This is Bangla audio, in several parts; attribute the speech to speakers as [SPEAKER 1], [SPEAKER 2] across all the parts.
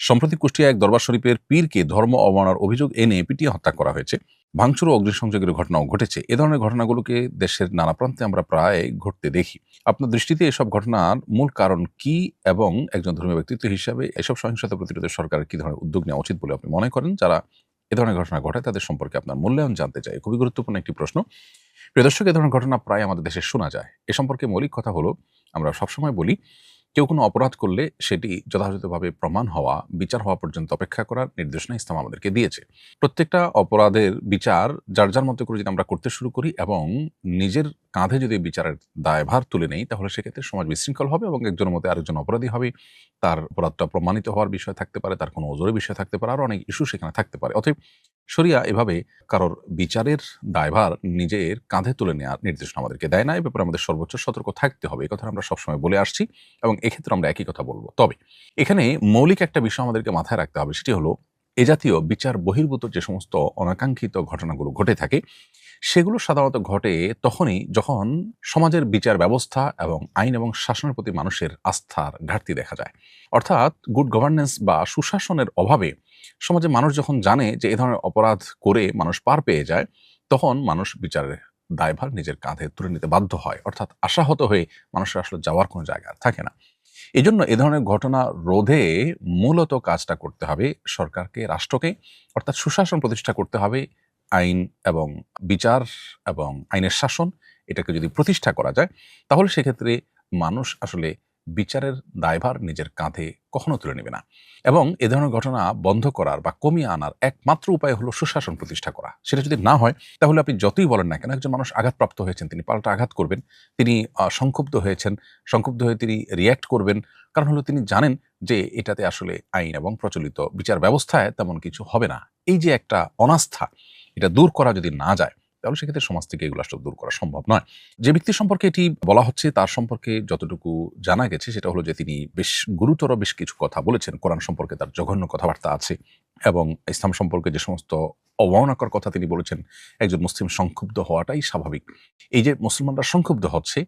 [SPEAKER 1] সম্প্রতি কুষ্টিয়া এক দরবার শরীফের পীরকে ধর্ম অবমাননার অভিযোগ এনে পিটিয়ে হত্যা করা হয়েছে। ভাঙচুর ও অগ্নিসংযোগের ঘটনাও ঘটেছে। এ ধরনের ঘটনাগুলোকে দেশের নানা প্রান্তে আমরা প্রায় ঘটতে দেখি। আপনার দৃষ্টিতে এসব ঘটনার মূল কারণ কি এবং একজন ধর্মীয় ব্যক্তিত্ব হিসাবে এসব সহিংসতা প্রতিরোধে সরকারের কি ধরনের উদ্যোগ নেওয়া উচিত বলে আপনি মনে করেন? যারা এ ধরনের ঘটনা ঘটায় তাদের সম্পর্কে আপনার মূল্যায়ন জানতে চাই। খুবই গুরুত্বপূর্ণ একটি প্রশ্ন। প্রিয় দর্শক, এ ধরনের ঘটনা প্রায় আমাদের দেশে শোনা যায়। এ সম্পর্কে মৌলিক কথা হলো, আমরা সবসময় বলি কেউ কোনো অপরাধ করলে সেটি যথাযথভাবে প্রমাণ হওয়া, বিচার হওয়া পর্যন্ত অপেক্ষা করার নির্দেশনা ইসলাম আমাদেরকে দিয়েছে। প্রত্যেকটা অপরাধের বিচার যার যার মতো করে যদি আমরা করতে শুরু করি এবং নিজের কাঁধে যদি বিচারের দায়ভার তুলে নেই, তাহলে সেক্ষেত্রে সমাজ বিশৃঙ্খল হবে এবং একজনের মধ্যে আরেকজন অপরাধী হবে। তার অপরাধটা প্রমাণিত হওয়ার বিষয় থাকতে পারে, তার কোনো ওজোরের বিষয় থাকতে পারে, আরো অনেক ইস্যু সেখানে থাকতে পারে। অতএব শরিয়া এভাবে কারোর বিচারের দায়ভার নিজের কাঁধে তুলে নেওয়ার নির্দেশনা আমাদেরকে দেয় না। এ ব্যাপারে আমাদের সর্বোচ্চ সতর্ক থাকতে হবে। এই কথা আমরা সবসময় বলে আসছি এবং এক্ষেত্রে আমরা একই কথা বলবো। তবে এখানে মৌলিক একটা বিষয় আমাদেরকে মাথায় রাখতে হবে, সেটি হলো এ জাতীয় বিচার বহির্ভূত যে সমস্ত অনাকাঙ্ক্ষিত ঘটনাগুলো ঘটে থাকে, সেগুলো সাধারণত ঘটে তখনই যখন সমাজের বিচার ব্যবস্থা এবং আইন এবং শাসনের প্রতি মানুষের আস্থার ঘাটতি দেখা যায়। অর্থাৎ গুড গভর্নেন্স বা সুশাসনের অভাবে সমাজে মানুষ যখন জানে যে এ ধরনের অপরাধ করে মানুষ পার পেয়ে যায়, তখন মানুষ বিচারের দায়ভার নিজের কাঁধে তুলে নিতে বাধ্য হয়। অর্থাৎ আশাহত হয়ে মানুষের আসলে যাওয়ার কোনো জায়গা থাকে না। এজন্য এ ধরনের ঘটনা রোধে মূলত কাজটা করতে হবে সরকারকে, রাষ্ট্রকে। অর্থাৎ সুশাসন প্রতিষ্ঠা করতে হবে। আইন এবং বিচার এবং আইনের শাসন, এটাকে যদি প্রতিষ্ঠা করা যায়, তাহলে সেক্ষেত্রে মানুষ আসলে বিচারের দায়ভার নিজের কাঁধে কখনো তুলে নেবে না। এবং এ ধরনের ঘটনা বন্ধ করার বা কমিয়ে আনার একমাত্র উপায় হলো সুশাসন প্রতিষ্ঠা করা। সেটা যদি না হয়, তাহলে আপনি যতই বলেন না কেন, একজন মানুষ আঘাতপ্রাপ্ত হয়েছেন, তিনি পাল্টা আঘাত করবেন। তিনি সংক্ষুব্ধ হয়েছেন, সংক্ষুব্ধ হয়ে তিনি রিয়্যাক্ট করবেন। কারণ হলো তিনি জানেন যে এটাতে আসলে আইন এবং প্রচলিত বিচার ব্যবস্থায় তেমন কিছু হবে না। এই যে একটা অনাস্থা, এটা দূর করা যদি না যায়, তাহলে সেক্ষেত্রে সমাজ থেকে এগুলো আসলে দূর করা সম্ভব নয়। যে ব্যক্তি সম্পর্কে এটি বলা হচ্ছে, তার সম্পর্কে যতটুকু জানা গেছে সেটা হলো যে তিনি বেশ গুরুতর বেশ কিছু কথা বলেছেন। কোরআন সম্পর্কে তার জঘন্য কথাবার্তা আছে এবং ইসলাম সম্পর্কে যে সমস্ত অবমাননাকর কথা তিনি বলেছেন, একজন মুসলিম সংক্ষুব্ধ হওয়াটাই স্বাভাবিক। এই যে মুসলমানরা সংক্ষুব্ধ হচ্ছে,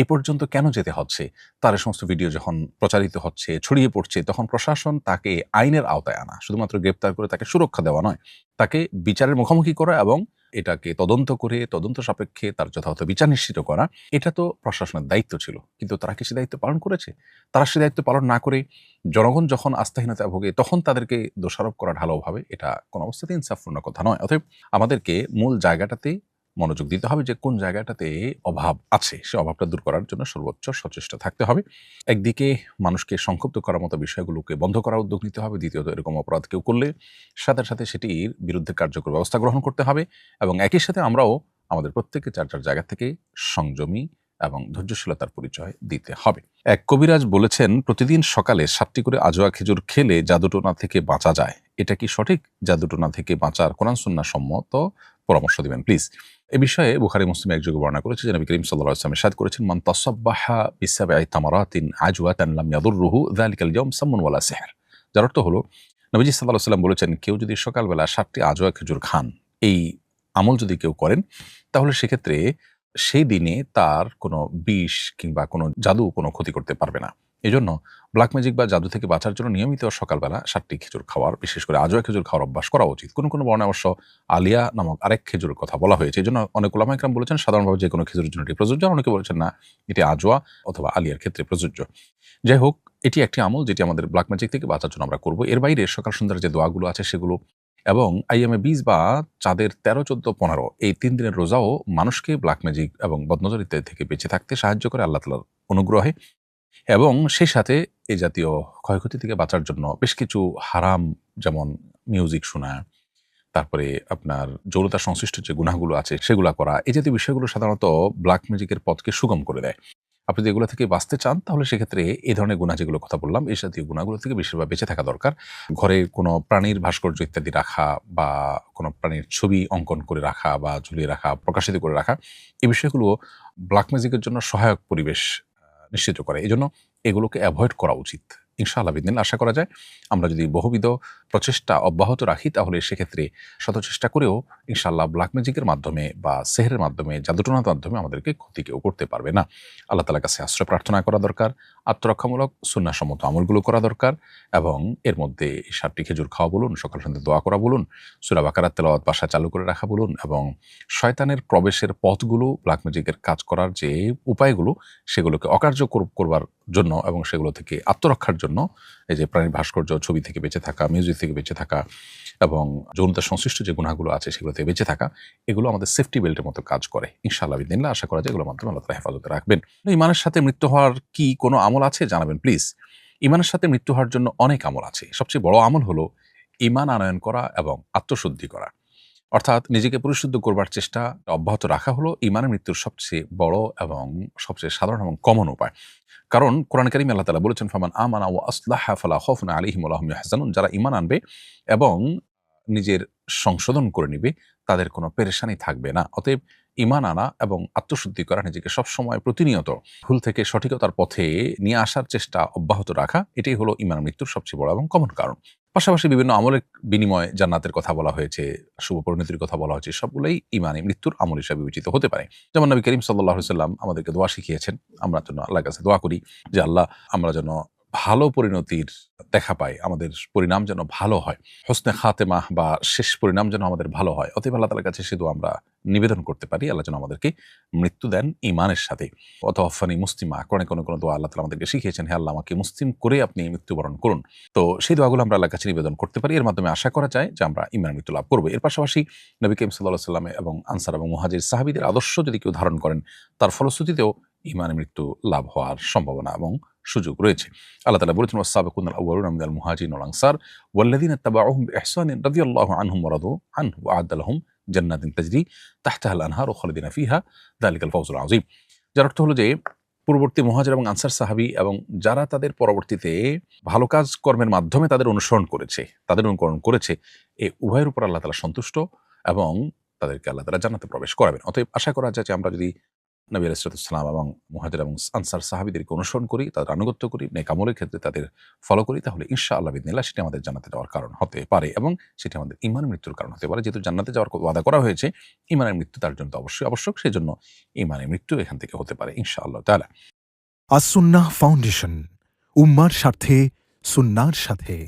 [SPEAKER 1] এ পর্যন্ত কেন যেতে হচ্ছে? তার এই সমস্ত ভিডিও যখন প্রচারিত হচ্ছে, ছড়িয়ে পড়ছে, তখন প্রশাসন তাকে আইনের আওতায় আনা, শুধুমাত্র গ্রেপ্তার করে তাকে সুরক্ষা দেওয়া নয়, তাকে বিচারের মুখোমুখি করা এবং এটাকে তদন্ত করে তদন্ত সাপেক্ষে তার যথাযথ বিচার নিশ্চিত করা, এটা তো প্রশাসনের দায়িত্ব ছিল। কিন্তু তারা কি সে দায়িত্ব পালন করেছে? তারা সে দায়িত্ব পালন না করে জনগণ যখন আস্থাহীনতায় ভোগে, তখন তাদেরকে দোষারোপ করা ঢালাওভাবে, এটা কোনো অবস্থাতে ইনসাফপূর্ণ কথা নয়। অতএব আমাদেরকে মূল জায়গাটাতে মনোযোগ দিতে হবে যে কোন জায়গাটাতে অভাব আছে, সে অভাবটা দূর করার জন্য সর্বোচ্চ সচেষ্ট থাকতে হবে। একদিকে মানুষকে সংক্ষুব্ধ করার মতো বিষয়গুলোকে বন্ধ করার উদ্যোগ নিতে হবে। দ্বিতীয়ত, এরকম অপরাধ কেউ করলে সাথে সাথে সেটির বিরুদ্ধে কার্যকর ব্যবস্থা গ্রহণ করতে হবে এবং একই সাথে আমরাও আমাদের প্রত্যেককে যার যার জায়গা থেকে সংযমী এবং ধৈর্যশীলতার পরিচয় দিতে হবে। এক কবিরাজ বলেছেন, প্রতিদিন সকালে 7টি করে আজোয়া খেজুর খেলে জাদুটোনা থেকে বাঁচা যায়। এটা কি সঠিক? জাদুটোনা থেকে বাঁচার কোরআন সুন্নাহ সম্মত পরামর্শ দিবেন প্লিজ। এ বিষয়ে বুখারী মুসলিম একযোগে বর্ণনা করেছে যে নবী করিম সাল্লাল্লাহু আলাইহি ওয়াসাল্লাম ইরশাদ করেছেন, মান তাসাব্বাহা বিসাবঈ তামারাতিন আজওয়াতান লাম ইয়াদুররুহু যালিকাল ইয়াওম সামুন ওয়ালা সিহর। যার অর্থ হলো, নবীজি সাল্লাল্লাহু আলাইহি ওয়াসাল্লাম বলেছেন, কেউ যদি সকালবেলা 7টি আজওয়া খেজুর খান, এই আমল যদি কেউ করেন, তাহলে সেক্ষেত্রে সেই দিনে তার কোনো বিষ কিংবা কোনো জাদু কোনো ক্ষতি করতে পারবে না। এজন্য ব্ল্যাক ম্যাজিক বা জাদু থেকে বাঁচার জন্য নিয়মিত সকালবেলা 7টি খেজুর খাওয়ার, বিশেষ করে আজওয়া খেজুর খাওয়ার অভ্যাস করা উচিত। কোনো কোনো বর্ণায় অবশ্য আলিয়া নামক আরেক খেজুরের কথা বলা হয়েছে। এজন্য অনেক উলামা ইকরাম বলেছেন সাধারণভাবে যে কোনো খেজুরের জন্য এটি প্রযোজ্য, অনেকে বলেছেন না, এটি আজওয়া অথবা আলিয়ার ক্ষেত্রে প্রযোজ্য। যাই হোক, এটি একটি আমল যেটি আমাদের ব্ল্যাক ম্যাজিক থেকে বাঁচার জন্য আমরা করব। এর বাইরে সকাল সন্ধ্যার যে দোয়াগুলো আছে সেগুলো এবং আইয়ামে 20 বা চাঁদের 13, 14, 15 এই 3 দিনের রোজাও মানুষকে ব্ল্যাক ম্যাজিক এবং বদনজর ইত্যাদি থেকে বেঁচে থাকতে সাহায্য করে আল্লাহ তাআলার অনুগ্রহে। এবং সেই সাথে এই জাতীয় ক্ষয়ক্ষতি থেকে বাঁচার জন্য বেশ কিছু হারাম, যেমন মিউজিক শোনা, তারপরে আপনার যৌনতা সংশ্লিষ্ট যে গুনাহগুলো আছে সেগুলা করা, এই জাতীয় বিষয়গুলো সাধারণত ব্ল্যাক ম্যাজিকের পথকে সুগম করে দেয়। আপনি যদি এগুলো থেকে বাঁচতে চান, তাহলে সেক্ষেত্রে এই ধরনের গুনাহ যেগুলো কথা বললাম, এই জাতীয় গুনাহগুলো থেকে বেশিরভাগ বেঁচে থাকা দরকার। ঘরে কোনো প্রাণীর ভাস্কর্য ইত্যাদি রাখা বা কোনো প্রাণীর ছবি অঙ্কন করে রাখা বা ঝুলিয়ে রাখা, প্রকাশিত করে রাখা, এই বিষয়গুলো ব্ল্যাক ম্যাজিকের জন্য সহায়ক পরিবেশ নিশ্চিত করে। এজন্য এগুলোকে অ্যাভয়েড করা উচিত। ইনশাআল্লাহ বিদিন আশা করা যায় আমরা যদি বহুবিধ প্রচেষ্টা অব্যাহত রাখি তাহলে সেক্ষেত্রে শত চেষ্টা করেও ইনশাআল্লাহ ব্ল্যাক ম্যাজিকের মাধ্যমে বা সেহরের মাধ্যমে জাদুটোনার মাধ্যমে আমাদেরকে ক্ষতি কেউ করতে পারবে না। আল্লাহ তাআলার কাছে আশ্রয় প্রার্থনা করা দরকার, আত্মরক্ষামূলক সুন্নাহসম্মত আমলগুলো করা দরকার এবং এর মধ্যে 7টি খেজুর খাওয়া বলুন, সকাল সন্ধ্যা দোয়া করা বলুন, সূরা বাকারার তেলাওয়াত বাসায় চালু করে রাখা বলুন এবং শয়তানের প্রবেশের পথগুলো ব্ল্যাক ম্যাজিকের কাজ করার যে উপায়গুলো সেগুলোকে অকার্যকর করবার জন্য এবং সেগুলো থেকে আত্মরক্ষার জন্য এই যে প্রাণীর ভাস্কর্য ছবি থেকে বেঁচে থাকা, মিউজিক থেকে বেঁচে থাকা এবং যৌনতা সংশ্লিষ্ট যে গুনাহগুলো আছে সেগুলো থেকে বেঁচে থাকা, এগুলো আমাদের সেফটি বেল্টের মতো কাজ করে। ইনশাআল্লাহ বিদিনিল্লাহ আশা করা যায় এগুলোর মাধ্যমে আল্লাহ তাআলা হেফাজতে রাখবেন। ঈমানের সাথে মৃত্যু হওয়ার কি কোনো আমল আছে জানাবেন প্লিজ। ঈমানের সাথে মৃত্যু হওয়ার জন্য অনেক আমল আছে। সবচেয়ে বড় আমল হলো ঈমান আনয়ন করা এবং আত্মশুদ্ধি করা। অর্থাৎ নিজেকে পরিশুদ্ধ করবার চেষ্টা অব্যাহত রাখা হলো ঈমানের মৃত্যুর সবচেয়ে বড় এবং সবচেয়ে সাধারণ এবং কমন উপায়। কারণ কোরআন কারীমে আল্লাহ তাআলা বলেছেন, ফামান আমানা ওয়া আসলাহা ফালা খাউফুন আলাইহিম ওয়া লা হুম ইয়াহজানুন। যারা ঈমান আনবে এবং নিজের সংশোধন করে নিবে তাদের কোনো পেরেশানি থাকবে না। অতএব ঈমান আনা এবং আত্মশুদ্ধি করা, নিজেকে সবসময় প্রতিনিয়ত ভুল থেকে সঠিকতার পথে নিয়ে আসার চেষ্টা অব্যাহত রাখা, এটাই হলো ঈমানের মৃত্যুর সবচেয়ে বড় এবং কমন কারণ। পাশাপাশি বিভিন্ন আমলের বিনিময়ে জান্নাতের কথা বলা হয়েছে, শুভ পরিণতির কথা বলা হয়েছে, সবগুলোই ঈমানে মৃত্যুর আমল হিসেবে বিবেচিত হতে পারে। যেমন নবী করিম সাল্লাল্লাহু আলাইহি ওয়াসাল্লাম আমাদেরকে দোয়া শিখিয়েছেন, আমরা যেন আল্লাহর কাছে দোয়া করি যে আল্লাহ আমরা যেন ভালো পরিণতির দেখা পাই, আমাদের পরিণাম যেন ভালো হয়, হোসনে খাতেমাহ বা শেষ পরিণাম যেন আমাদের ভালো হয়। অতএব আল্লাহ তাআলার কাছে সে দোয়া আমরা নিবেদন করতে পারি, আল্লাহ যেন আমাদেরকে মৃত্যু দেন ঈমানের সাথে। ওয়াতাওয়াফানি মুসলিমা, কোরআনে কোনো দোয়া আল্লাহ তাআলা আমাদেরকে শিখিয়েছেন, হে আল্লাহ আমাকে মুসলিম করে আপনি মৃত্যুবরণ করুন। তো সেই দোয়াগুলো আমরা আল্লাহর কাছে নিবেদন করতে পারি। এর মাধ্যমে আশা করা যায় যে আমরা ঈমানের মৃত্যু লাভ করব। এর পাশাপাশি নবী করিম সাল্লাল্লাহু আলাইহি ওয়াসাল্লাম এবং আনসার এবং মুহাজির সাহাবীদের আদর্শ যদি কেউ ধারণ করেন, তার ফলশ্রুতিতেও ঈমানের মৃত্যু লাভ হওয়ার সম্ভাবনা এবং সুযোগ রয়েছে। আল্লাহ তাআলা বলেছেন, ওয়াস-সাবিকুনাল আউয়ালুনা মিনাল মুহাজিরিন ওয়াল আনসার ওয়াল্লাযিনা ইত্তাবাউহুম বিইহসানিন রাদিয়াল্লাহু আনহুম ওয়া রাদু আনহু ওয়া আ'আদ্দা লাহুম জান্নাতিন তাজরি তাহতাহাল আনহারু খালিদিনা ফিহা যালিকাল ফাওজুল আযীম। যার অর্থ হলো যে পূর্ববর্তী মুহাজির এবং আনসার সাহাবী এবং যারা তাদের পরবর্তীতে ভালো কাজ কর্মের মাধ্যমে তাদের অনুসরণ করেছে, তাদের অনুকরণ করেছে, এই উভয়ের উপর আল্লাহ তাআলা সন্তুষ্ট এবং তাদেরকে আল্লাহ তাআলা জান্নাতে প্রবেশ করাবেন। অতএব আশা করা যায় যে আমরা যদি নবী আলাইহিস সালাম এবং মুহাজির এবং আনসার সাহাবীদেরকে অনুসরণ করি, তাদের আনুগত্য করি, নেক আমলের ক্ষেত্রে তাদের ফলো করি, তাহলে ইনশাআল্লাহ বিইذনিল্লাহ সেটি আমাদের জান্নাতে যাওয়ার কারণ হতে পারে এবং সেটি আমাদের ঈমানের মৃত্যুর কারণ হতে পারে। যেহেতু জান্নাতে যাওয়ার ওয়াদা করা হয়েছে, ঈমানের মৃত্যু তার জন্য অবশ্যই আবশ্যক। সেজন্য ঈমানের মৃত্যু এখান থেকে হতে পারে ইনশাআল্লাহ তাআলা।
[SPEAKER 2] আস-সুন্নাহ ফাউন্ডেশন, উম্মার স্বার্থে সুন্নাহর সাথে।